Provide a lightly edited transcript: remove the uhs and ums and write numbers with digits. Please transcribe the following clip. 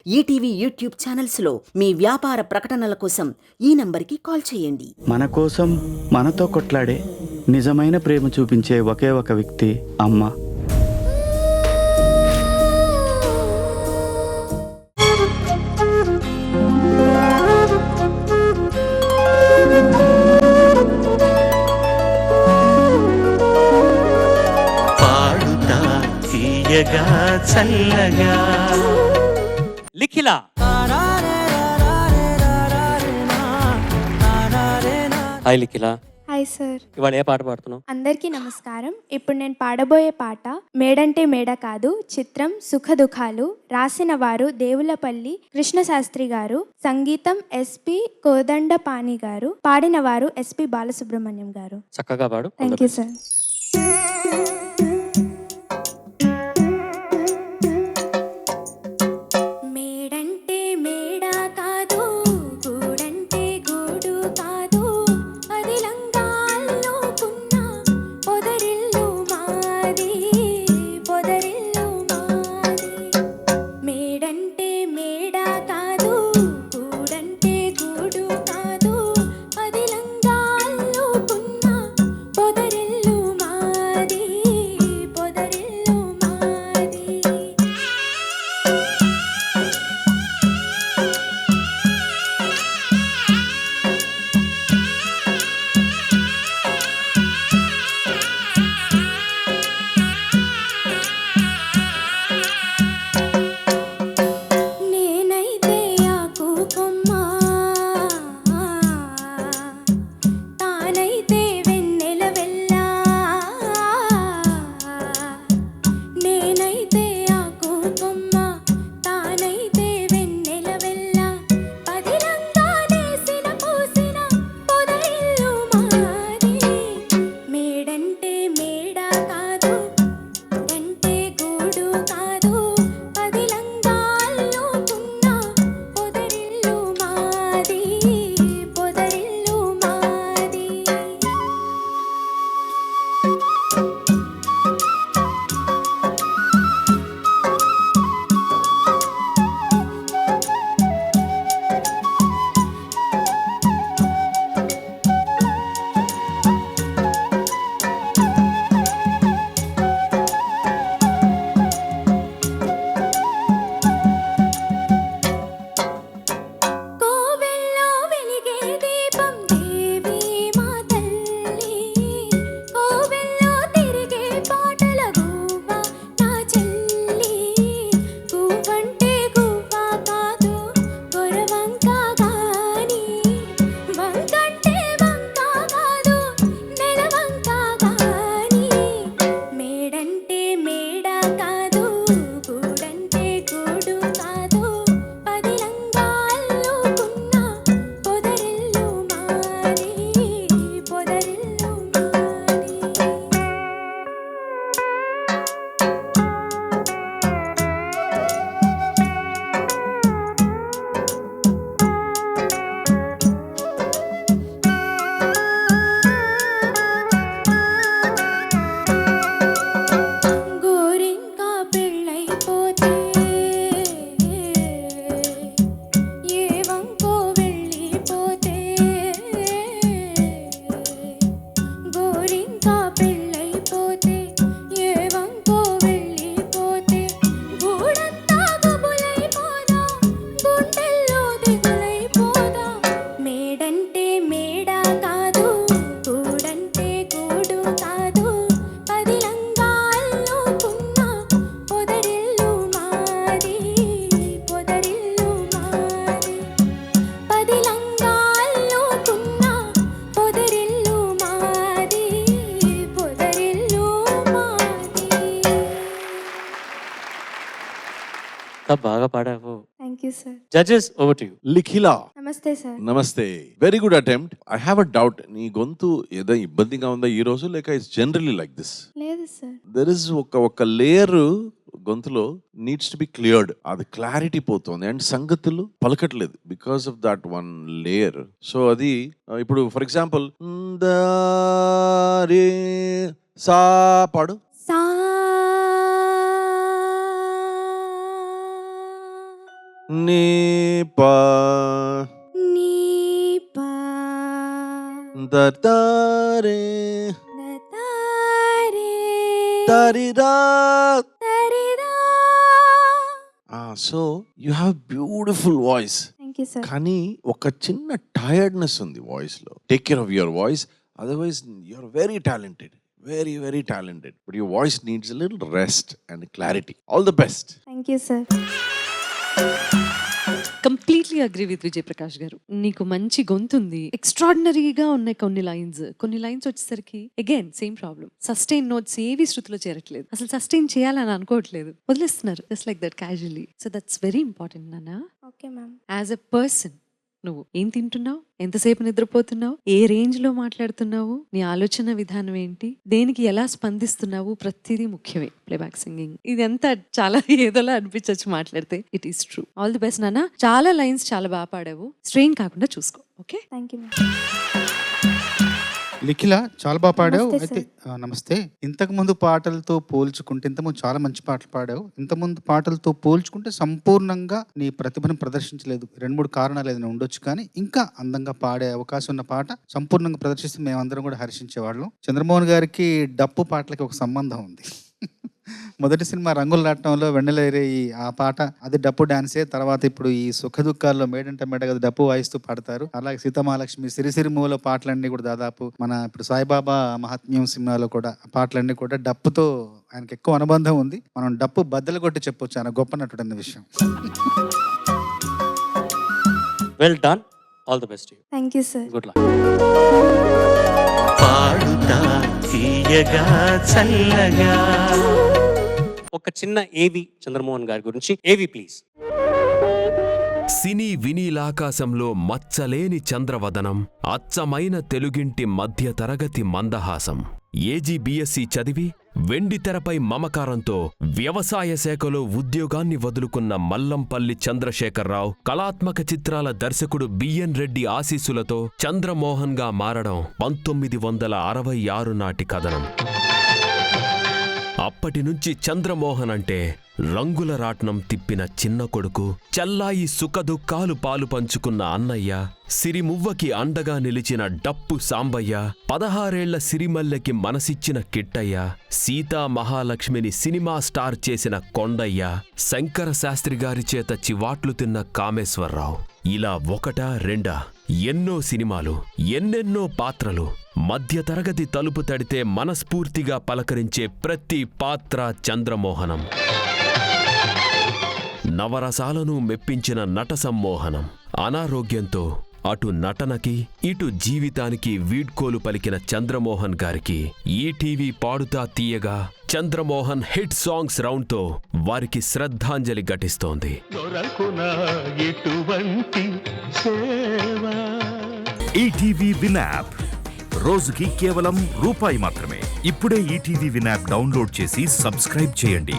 ETV YouTube ఛానల్స్లో మీ వ్యాపార ప్రకటనల కోసం ఈ నంబర్కి కాల్ చేయండి. మన కోసం మనతో కొట్లాడే నిజమైన ప్రేమ చూపించే ఒకే ఒక వ్యక్తి అమ్మ. Padutha Theeyaga Challaga Likhila hi Likhila. Hi sir. ఇవాళ ఏ పాట పాడుతున్నావు? అందరికీ నమస్కారం. ఇప్పుడు నేను పాడబోయే పాట మేడంటే మేడ కాదు, చిత్రం సుఖ దుఃఖాలు. రాసిన వారు దేవులపల్లి కృష్ణశాస్త్రి గారు, సంగీతం ఎస్పి కోదండపాణి గారు, పాడిన వారు ఎస్పి బాలసుబ్రహ్మణ్యం గారు. చక్కగా పాడు. Thank you sir. బాగా పాడావు. Thank you sir. Judges over to you. Likhila, నమస్తే సార్. నమస్తే. Very good attempt. I have a doubt. నీ గొంతు ఏదో ఇబ్బందిగా ఉందా ఈ రోజు, లేక ఇట్స్ జనరల్లీ లైక్ దిస్? లేదు సార్. దెర్ ఇస్ ఒక లేయర్ గొంతులో నీడ్స్ టు బి క్లియర్డ్. అది క్లారిటీ పోతుంది అండ్ సంగతులు పలకట్లేదు because of that one layer. So అది ఇప్పుడు ఫర్ ఎగ్జాంపుల్ సా పాడు. సా నీ పా నీ పా దతారే దతారే తరిరా. తరిదా. So you have beautiful voice, thank you sir. కానీ ఒక చిన్న టైర్డ్నెస్ ఉంది వాయిస్ లో. Take care of your voice, otherwise you're very talented, very very talented, but your voice needs a little rest and clarity. All the best. Thank you sir. Completely agree with Vijay Prakash garu. నీకు మంచి గొంతుంది, ఎక్స్ట్రాడినరీగా ఉన్నాయి కొన్ని lines వచ్చేసరికి again same problem. Sustain notes ఏవి శృతిలో చేరట్లేదు, అసలు సస్టైన్ చేయాలని అనుకోవట్లేదు, వదిలేస్తున్నారు just like that casually. So that's very important నాన్న. Okay ma'am. As a person నువ్వు ఏం తింటున్నావు, ఎంతసేపు నిద్రపోతున్నావు, ఏ రేంజ్ లో మాట్లాడుతున్నావు, నీ ఆలోచన విధానం ఏంటి, దేనికి ఎలా స్పందిస్తున్నావు, ప్రతిదీ ముఖ్యమే. ప్లేబ్యాక్ సింగింగ్ ఇది అంతా చాలా ఏదోలా అనిపించచ్చు మాట్లాడితే. It is true. All the best నాన్న. చాలా లైన్స్ చాలా బాగా పాడావు. స్ట్రెయిన్ కాకుండా చూసుకో. Okay, thank you ma'am. Likhila చాలా బాగా పాడావు. నమస్తే అయితే నమస్తే. ఇంతకు ముందు పాటలతో పోల్చుకుంటే, ఇంతకుముందు చాలా మంచి పాటలు పాడావు, ఇంతకుముందు పాటలతో పోల్చుకుంటే సంపూర్ణంగా నీ ప్రతిభను ప్రదర్శించలేదు. 2-3 కారణాలు ఏదైనా ఉండొచ్చు, కానీ ఇంకా అందంగా పాడే అవకాశం ఉన్న పాట సంపూర్ణంగా ప్రదర్శిస్తే మేమందరం కూడా హర్షించేవాళ్ళం. చంద్రమోహన్ గారికి డప్పు పాటలకి ఒక సంబంధం ఉంది. మొదటి సినిమా రంగుల రాట్నంలో వెన్నెలేరే ఆ పాట అది డప్పు డాన్సే. తర్వాత ఇప్పుడు ఈ సుఖ దుఃఖాల్లో మేడంట మేడ కదా డప్పు వాయిస్తూ పాడతారు. అలాగే సీతమహాలక్ష్మి సిరిసిరిమూల పాటలన్నీ కూడా దాదాపు మన ఇప్పుడు సాయిబాబా మహాత్మ్యం సినిమాలో కూడా పాటలన్నీ కూడా డప్పుతో ఆయనకి ఎక్కువ అనుబంధం ఉంది. మనం డప్పు బద్దలు కొట్టి చెప్పొచ్చు ఆయన గొప్ప నటుడు అన్న విషయం. Well done. All the best. Thank you sir. Good luck. Padutha Theeyaga Challaga. ఒక చిన్న ఏవి చంద్రమోహన్ గారి గురించి ఏవి ప్లీజ్. సినీ వినీలాకాశంలో మచ్చలేని చంద్రవదనం, అచ్చమైన తెలుగింటి మధ్య తరగతి మందహాసం. ఏజీబీఎస్సీ చదివి వెండి తెరపై మమకారంతో వ్యవసాయ శాఖలో ఉద్యోగాన్ని వదులుకున్న మల్లంపల్లి చంద్రశేఖరరావు కళాత్మక చిత్రాల దర్శకుడు బిఎన్ రెడ్డి ఆశీస్సులతో చంద్రమోహన్గా మారడం 1966 నాటి కథనం. అప్పటినుంచి చంద్రమోహన్ అంటే రంగుల రాట్నం తిప్పిన చిన్న కొడుకు, చల్లాయి సుఖదుఖాలు పాలు పంచుకున్న అన్నయ్య, సిరిమువ్వకి అండగా నిలిచిన డప్పు సాంబయ్య, 16 ఏళ్ల సిరిమల్లెకి మనసిచ్చిన కిట్టయ్య, సీతా మహాలక్ష్మిని సినిమా స్టార్ చేసిన కొండయ్య, శంకర శాస్త్రి గారి చేత చివాట్లు తిన్న కామేశ్వరరావు. ఇలా ఒకటా రెండా ఎన్నో సినిమాలు, ఎన్నెన్నో పాత్రలు. మధ్యతరగతి తలుపు తడితే మనస్ఫూర్తిగా పలకరించే ప్రతి పాత్ర చంద్రమోహనం. నవరసాలను మెప్పించిన నట సమ్మోహనం. అనారోగ్యంతో అటు నటనకి ఇటు జీవితానికి వీడ్కోలు పలికిన చంద్రమోహన్ గారికి ఈటీవీ పాడుతా తీయగా చంద్రమోహన్ హిట్ సాంగ్స్ రౌండ్తో వారికి శ్రద్ధాంజలి ఘటిస్తోంది. ఈటీవీ విన్ యాప్ రోజుకి కేవలం రూపాయి మాత్రమే. ఇప్పుడే ఈటీవీ విన్ యాప్ డౌన్లోడ్ చేసి సబ్స్క్రైబ్ చేయండి.